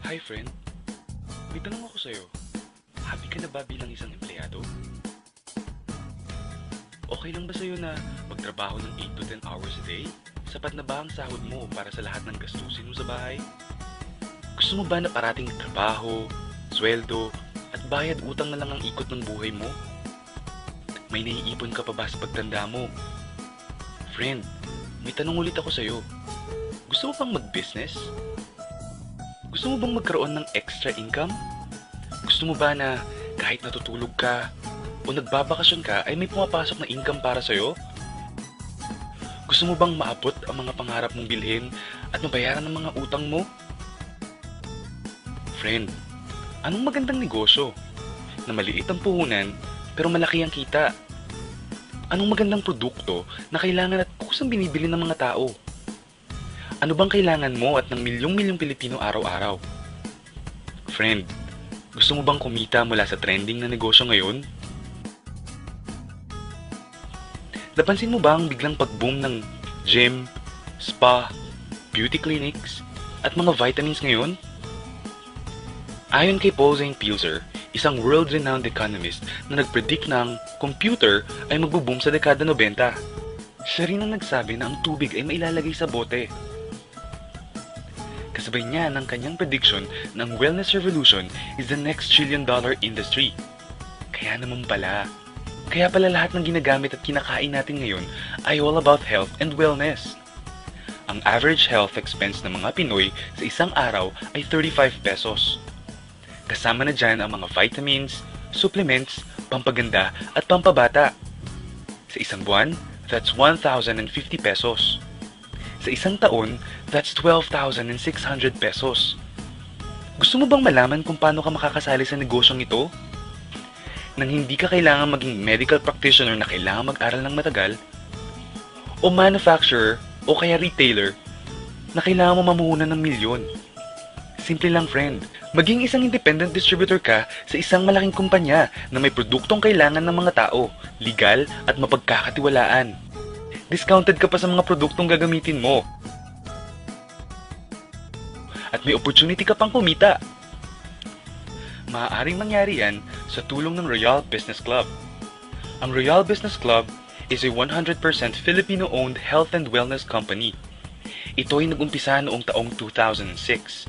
Hi friend, may tanong ako sa'yo. Happy ka na ba bilang isang empleyado? Okay lang ba sa'yo na magtrabaho ng 8 to 10 hours a day? Sapat na ba ang sahod mo para sa lahat ng gastusin mo sa bahay? Gusto mo ba na parating trabaho, sweldo, at bayad utang na lang ang ikot ng buhay mo? May naiipon ka pa ba sa pagtanda mo? Friend, may tanong ulit ako sa'yo. Gusto mo bang mag-business? Gusto mo bang magkaroon ng extra income? Gusto mo ba na kahit natutulog ka o nagbabakasyon ka ay may pumapasok na income para sa'yo? Gusto mo bang maabot ang mga pangarap mong bilhin at mabayaran ang mga utang mo? Friend, anong magandang negosyo na maliit ang puhunan pero malaki ang kita? Anong magandang produkto na kailangan at kusang binibili ng mga tao? Ano bang kailangan mo at ng milyong-milyong Pilipino araw-araw? Friend, gusto mo bang kumita mula sa trending na negosyo ngayon? Napansin mo ba ang biglang pag-boom ng gym, spa, beauty clinics, at mga vitamins ngayon? Ayon kay Paul Zane Pilzer, isang world-renowned economist na nag-predict ng computer ay magbo-boom sa dekada 90. Siya rin ang nagsabi na ang tubig ay mailalagay sa bote. Kasabay niya ng kanyang prediction na ang wellness revolution is the next trillion-dollar industry. Kaya pala lahat ng ginagamit at kinakain natin ngayon ay all about health and wellness. Ang average health expense ng mga Pinoy sa isang araw ay 35 pesos. Kasama na dyan ang mga vitamins, supplements, pampaganda at pampabata. Sa isang buwan, that's 1,050 pesos. Sa isang taon, that's 12,600 pesos. Gusto mo bang malaman kung paano ka makakasali sa negosyong ito? Nang hindi ka kailangan maging medical practitioner na kailangan mag-aral ng matagal? O manufacturer o kaya retailer na kailangan mo mamuhunan ng milyon? Simple lang friend, maging isang independent distributor ka sa isang malaking kumpanya na may produktong kailangan ng mga tao, legal at mapagkakatiwalaan. Discounted ka pa sa mga produktong gagamitin mo. At may opportunity ka pang kumita. Maaaring mangyari yan sa tulong ng Royal Business Club. Ang Royal Business Club is a 100% Filipino-owned health and wellness company. Ito ay nag-umpisa noong taong 2006.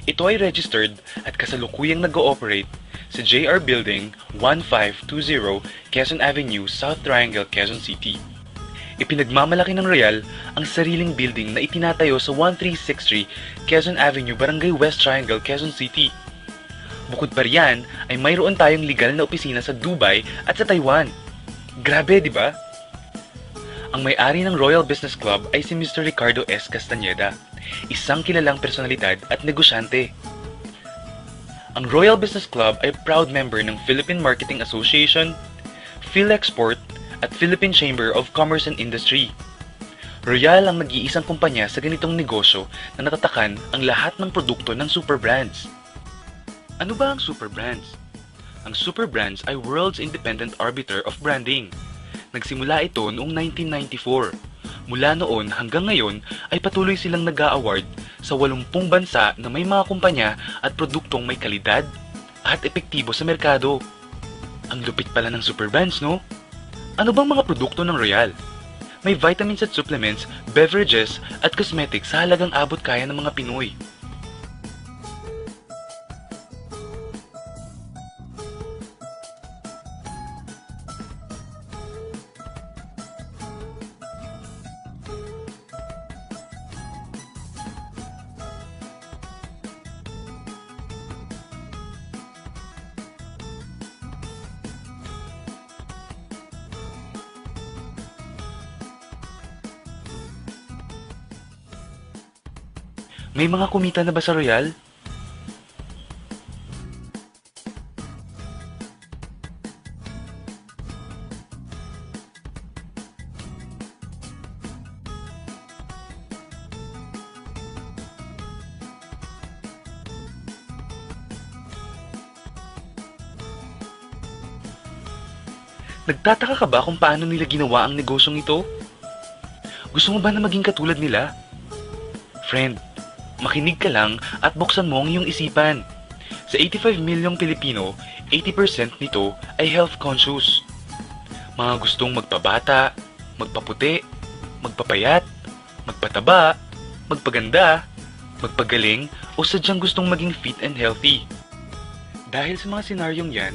Ito ay registered at kasalukuyang nag-ooperate sa JR Building 1520 Quezon Avenue, South Triangle, Quezon City. Ipinagmamalaki ng Royal ang sariling building na itinatayo sa 1363 Quezon Avenue, Barangay West Triangle, Quezon City. Bukod pa riyan ay mayroon tayong legal na opisina sa Dubai at sa Taiwan. Grabe, di ba? Ang may-ari ng Royal Business Club ay si Mr. Ricardo S. Castañeda, isang kilalang personalidad at negosyante. Ang Royal Business Club ay proud member ng Philippine Marketing Association, PhilExport, at Philippine Chamber of Commerce and Industry. Royal ang nag-iisang kumpanya sa ganitong negosyo na natatakan ang lahat ng produkto ng super brands. Ano ba ang super brands? Ang super brands ay World's Independent Arbiter of Branding. Nagsimula ito noong 1994. Mula noon hanggang ngayon ay patuloy silang nag-a-award sa 80 bansa na may mga kumpanya at produktong may kalidad at epektibo sa merkado. Ang lupit pala ng super brands, no? Ano bang mga produkto ng Royal? May vitamins at supplements, beverages at cosmetics sa halagang abot kaya ng mga Pinoy. May mga kumita na ba sa Royal? Nagtataka ka ba kung paano nila ginawa ang negosyong ito? Gusto mo ba na maging katulad nila? Friend, Makinig ka lang at buksan mo ang iyong isipan. Sa 85 milyong Pilipino, 80% nito ay health conscious. Mga gustong magpabata, magpaputi, magpapayat, magpataba, magpaganda, magpagaling o sadyang gustong maging fit and healthy. Dahil sa mga senaryong yan,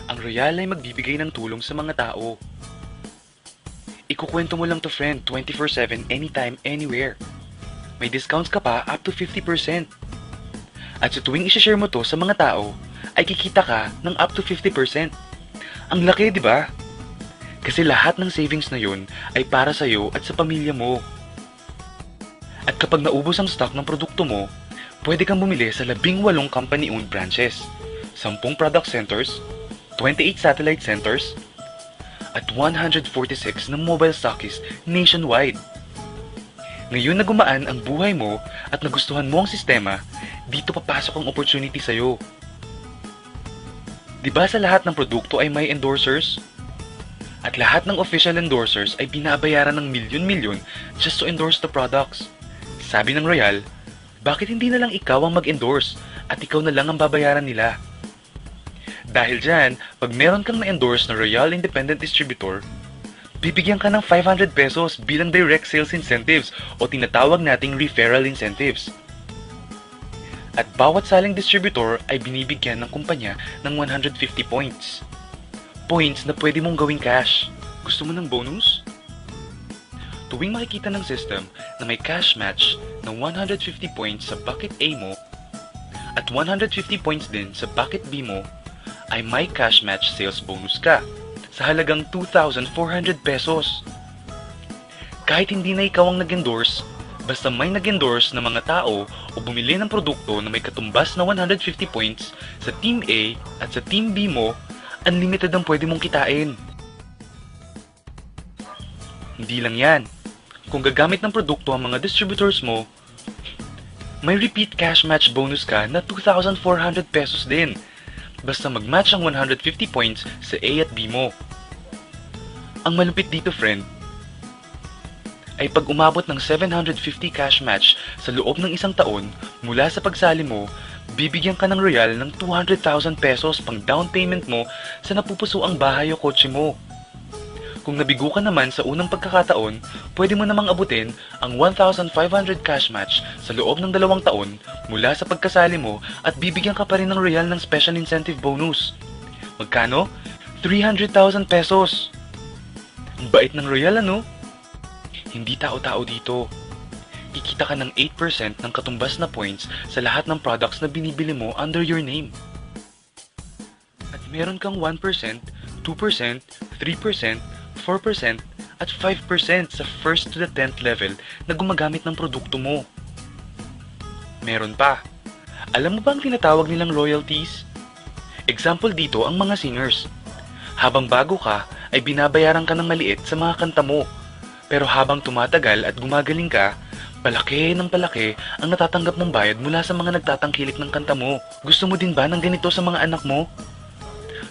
ang Royal ay magbibigay ng tulong sa mga tao. Ikukwento mo lang to friend 24/7 anytime, anywhere. May discounts ka pa up to 50%. At sa tuwing isashare mo to sa mga tao, ay kikita ka ng up to 50%. Ang laki, di ba? Kasi lahat ng savings na yun ay para sa'yo at sa pamilya mo. At kapag naubos ang stock ng produkto mo, pwede kang bumili sa 18 company-owned branches, 10 product centers, 28 satellite centers, at 146 na mobile stockists nationwide. Ngayon na gumaan ang buhay mo at nagustuhan mo ang sistema, dito papasok ang opportunity sa'yo. Diba sa lahat ng produkto ay may endorsers? At lahat ng official endorsers ay binabayaran ng milyon-milyon just to endorse the products. Sabi ng Royal, bakit hindi na lang ikaw ang mag-endorse at ikaw na lang ang babayaran nila? Dahil dyan, pag meron kang na-endorse na Royal Independent Distributor, bibigyan ka ng 500 pesos bilang direct sales incentives o tinatawag nating referral incentives. At bawat saling distributor ay binibigyan ng kumpanya ng 150 points. Points na pwede mong gawing cash. Gusto mo ng bonus? Tuwing makikita ng system na may cash match ng 150 points sa bucket A mo at 150 points din sa bucket B mo, ay may cash match sales bonus ka sa halagang 2,400 pesos. Kahit hindi na ikaw ang nag-endorse, basta may nag-endorse na mga tao o bumili ng produkto na may katumbas na 150 points sa Team A at sa Team B mo, unlimited ang pwede mong kitain. Hindi lang yan. Kung gagamit ng produkto ang mga distributors mo, may repeat cash match bonus ka na 2,400 pesos din. Basta mag-match ang 150 points sa A at B mo. Ang malupit dito friend, ay pag umabot ng 750 cash match sa loob ng isang taon mula sa pagsali mo, bibigyan ka ng Royal ng 200,000 pesos pang down payment mo sa napupuso ang bahay o kotse mo. Kung nabigo ka naman sa unang pagkakataon, pwede mo namang abutin ang 1,500 cash match sa loob ng 2 taon mula sa pagkasali mo at bibigyan ka pa rin ng Royal ng special incentive bonus. Magkano? 300,000 pesos! Ang bait ng Royal ano? Hindi tao-tao dito. Kikita ka ng 8% ng katumbas na points sa lahat ng products na binibili mo under your name. At meron kang 1%, 2%, 3%, 4% at 5% sa first to the 10th level na gumagamit ng produkto mo. Meron pa. Alam mo ba ang tinatawag nilang royalties? Example dito ang mga singers. Habang bago ka, ay binabayaran ka ng maliit sa mga kanta mo. Pero habang tumatagal at gumagaling ka, palaki ng palaki ang natatanggap mong bayad mula sa mga nagtatangkilik ng kanta mo. Gusto mo din ba ng ganito sa mga anak mo?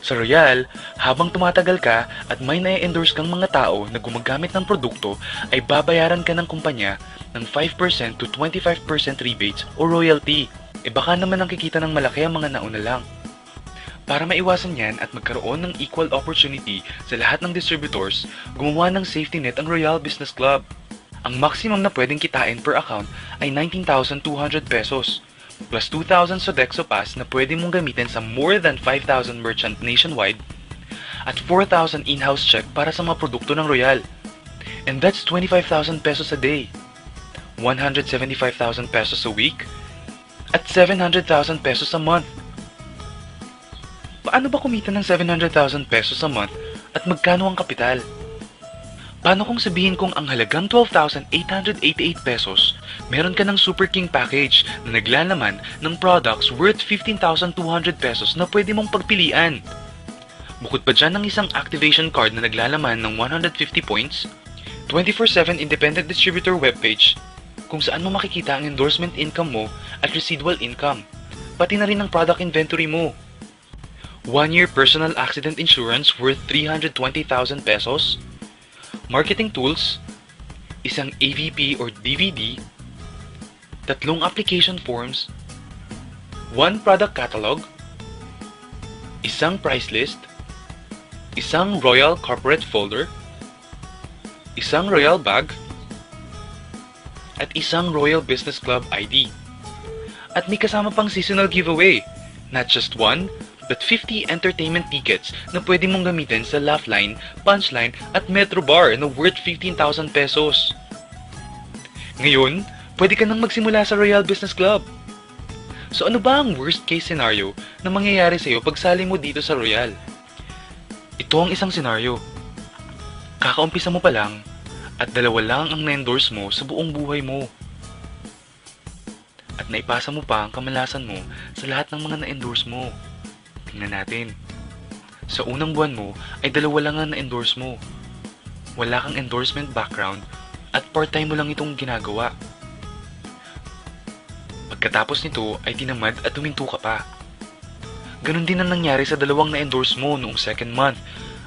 Sa Royal, habang tumatagal ka at may na-endorse kang mga tao na gumagamit ng produkto, ay babayaran ka ng kumpanya ng 5% to 25% rebates o royalty. E baka naman ang kikita ng malaki ang mga nauna lang. Para maiwasan yan at magkaroon ng equal opportunity sa lahat ng distributors, gumawa ng safety net ang Royal Business Club. Ang maximum na pwedeng kitain per account ay 19,200 pesos. Plus 2,000 Sodexo Pass na pwede mong gamitin sa more than 5,000 merchant nationwide at 4,000 in-house check para sa mga produkto ng Royal. And that's 25,000 pesos a day, 175,000 pesos a week, at 700,000 pesos a month. Paano ba kumita ng 700,000 pesos a month at magkano ang kapital? Paano kung sabihin kong ang halagang 12,888 pesos, meron ka ng Super King Package na naglalaman ng products worth 15,200 pesos na pwede mong pagpilian? Bukod pa dyan ng isang activation card na naglalaman ng 150 points, 24/7 independent distributor webpage kung saan mo makikita ang endorsement income mo at residual income, pati na rin ang product inventory mo. 1-year personal accident insurance worth 320,000 pesos, marketing tools, isang AVP or DVD, 3 application forms, 1 product catalog, isang price list, isang Royal corporate folder, isang Royal bag, at isang Royal Business Club ID. At may kasama pang seasonal giveaway. Not just 1, but 50 entertainment tickets na pwede mong gamitin sa Laugh Line, Punchline at Metro Bar na worth 15,000 pesos. Ngayon, pwede ka nang magsimula sa Royal Business Club. So ano ba ang worst case scenario na mangyayari sa'yo pag sali mo dito sa Royal? Ito ang isang senaryo. Kakaumpisa mo pa lang at 2 lang ang na-endorse mo sa buong buhay mo. At naipasa mo pa ang kamalasan mo sa lahat ng mga na-endorse mo. Tingnan natin. Sa unang buwan mo ay 2 lang ang na-endorse mo. Wala kang endorsement background at part-time mo lang itong ginagawa. Pagkatapos nito ay tinamad at huminto ka pa. Ganon din ang nangyari sa 2 na-endorse mo noong second month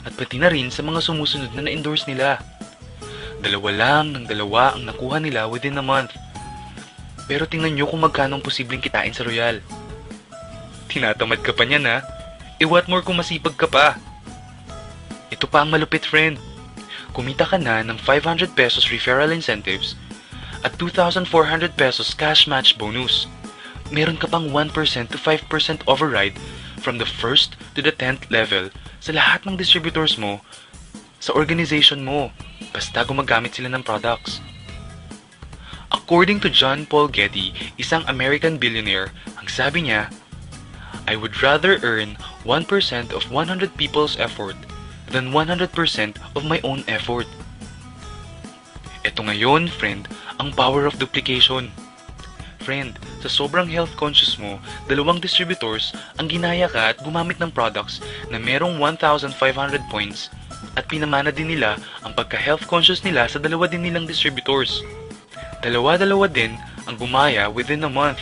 at pati na rin sa mga sumusunod na na-endorse nila. 2 lang ng 2 ang nakuha nila within a month. Pero tingnan nyo kung magkano ang posibleng kitain sa Royal. Tinatamad ka pa niyan ha? What more kung masipag ka pa? Ito pa ang malupit friend. Kumita ka na ng 500 pesos referral incentives at 2,400 pesos cash match bonus. Meron ka pang 1% to 5% override from the 1st to the 10th level sa lahat ng distributors mo sa organization mo, basta gumagamit sila ng products. According to John Paul Getty, isang American billionaire, ang sabi niya, I would rather earn 1% of 100 people's effort than 100% of my own effort. Ito ngayon, friend, ang power of duplication. Friend, sa sobrang health conscious mo, 2 distributors ang ginaya ka at gumamit ng products na merong 1,500 points at pinamana din nila ang pagka-health conscious nila sa 2 din nilang distributors. 2 din ang gumaya within a month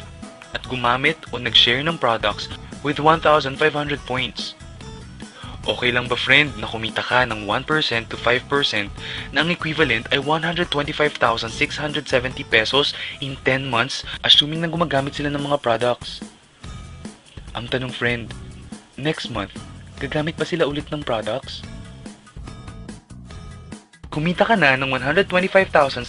at gumamit o nag-share ng products with 1,500 points. Okay lang ba friend na kumita ka ng 1% to 5% na ang equivalent ay 125,670 pesos in 10 months assuming na gumagamit sila ng mga products? Ang tanong friend, next month, gagamit ba sila ulit ng products? Kumita ka na ng 125,670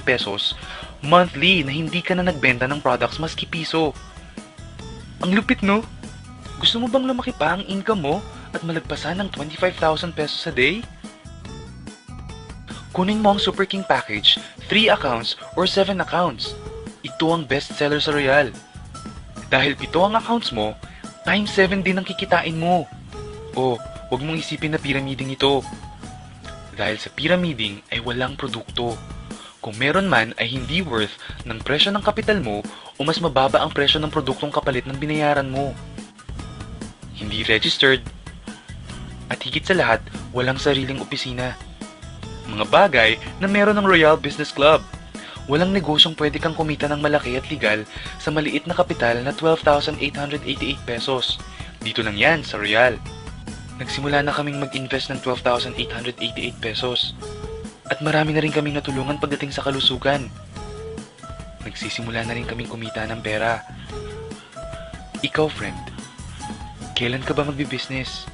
pesos monthly na hindi ka na nagbenta ng products maski piso. Ang lupit no? Gusto mo bang lumaki pa ang income mo at malagpasan ng 25,000 pesos a day? Kunin mo ang Super King Package, 3 accounts or 7 accounts. Ito ang best seller sa Royal. Dahil 7 ang accounts mo, times 7 din ang kikitain mo. O, huwag mong isipin na pyramiding ito. Dahil sa pyramiding ay walang produkto. Kung meron man ay hindi worth ng presyo ng kapital mo o mas mababa ang presyo ng produktong kapalit ng binayaran mo. Hindi registered. At higit sa lahat, walang sariling opisina. Mga bagay na meron ng Royal Business Club. Walang negosyong pwede kang kumita ng malaki at legal sa maliit na kapital na 12,888 pesos. Dito lang yan sa Royal. Nagsimula na kaming mag-invest ng 12,888 pesos. At marami na rin kaming natulungan pagdating sa kalusugan. Nagsisimula na rin kaming kumita ng pera. Ikaw, friend, kailan ka ba magbi-business?